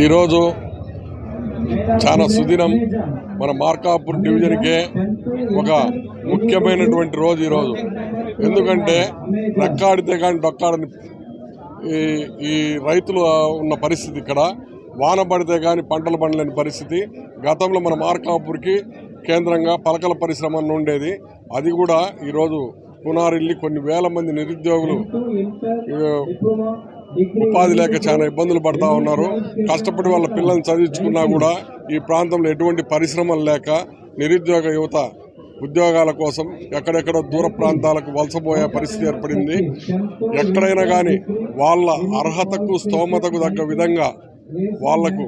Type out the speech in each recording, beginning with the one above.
ఈరోజు చాలా సుదినం. మన మార్కాపూర్ డివిజన్కే ఒక ముఖ్యమైనటువంటి రోజు ఈరోజు. ఎందుకంటే రెక్కాడితే కానీ డొక్కాడని ఈ రైతులు ఉన్న పరిస్థితి, ఇక్కడ వాన పడితే కానీ పంటలు పండలేని పరిస్థితి. గతంలో మన మార్కాపూర్కి కేంద్రంగా పలకల పరిశ్రమ ఉండేది. అది కూడా ఈరోజు పునారిల్లి కొన్ని వేల మంది నిరుద్యోగులు ఉపాధి లేక చాలా ఇబ్బందులు పడతా ఉన్నారు. కష్టపడి వాళ్ళ పిల్లల్ని చదివించుకున్నా కూడా ఈ ప్రాంతంలో ఎటువంటి పరిశ్రమలు లేక నిరుద్యోగ యువత ఉద్యోగాల కోసం ఎక్కడెక్కడో దూర ప్రాంతాలకు వలసపోయే పరిస్థితి ఏర్పడింది. ఎక్కడైనా కానీ వాళ్ళ అర్హతకు స్తోమతకు తగ్గ విధంగా వాళ్లకు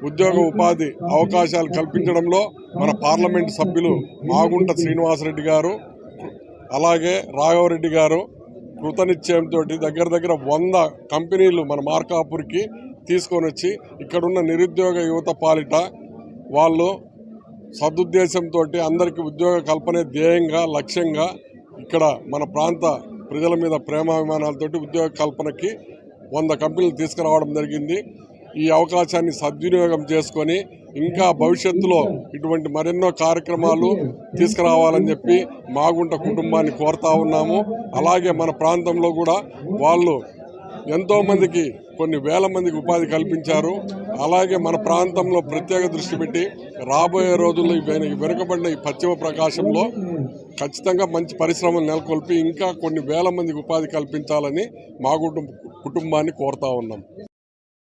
ఉద్యోగ ఉపాధి అవకాశాలు కల్పించడంలో మన పార్లమెంటు సభ్యులు మాగుంట శ్రీనివాసరెడ్డి గారు, అలాగే రాఘవరెడ్డి గారు కృతనిశ్చయంతో దగ్గర 100 కంపెనీలు మన మార్కాపూర్కి తీసుకొని వచ్చి ఇక్కడున్న నిరుద్యోగ యువత పాలిట వాళ్ళు సదుద్దేశంతో అందరికీ ఉద్యోగ కల్పనే ధ్యేయంగా లక్ష్యంగా ఇక్కడ మన ప్రాంత ప్రజల మీద ప్రేమాభిమానాలతోటి ఉద్యోగ కల్పనకి 100 కంపెనీలు తీసుకురావడం జరిగింది. ఈ అవకాశాన్ని సద్వినియోగం చేసుకొని ఇంకా భవిష్యత్తులో ఇటువంటి మరెన్నో కార్యక్రమాలు తీసుకురావాలని చెప్పి మాగుంట కుటుంబాన్ని కోరుతా ఉన్నాము. అలాగే మన ప్రాంతంలో కూడా వాళ్ళు ఎంతోమందికి కొన్ని వేల మందికి ఉపాధి కల్పించారు. అలాగే మన ప్రాంతంలో ప్రత్యేక దృష్టి పెట్టి రాబోయే రోజుల్లో వెనుకబడిన ఈ పశ్చిమ ప్రకాశంలో ఖచ్చితంగా మంచి పరిశ్రమలు నెలకొల్పి ఇంకా కొన్ని వేల మందికి ఉపాధి కల్పించాలని మా కుటుంబాన్ని కోరుతా ఉన్నాం.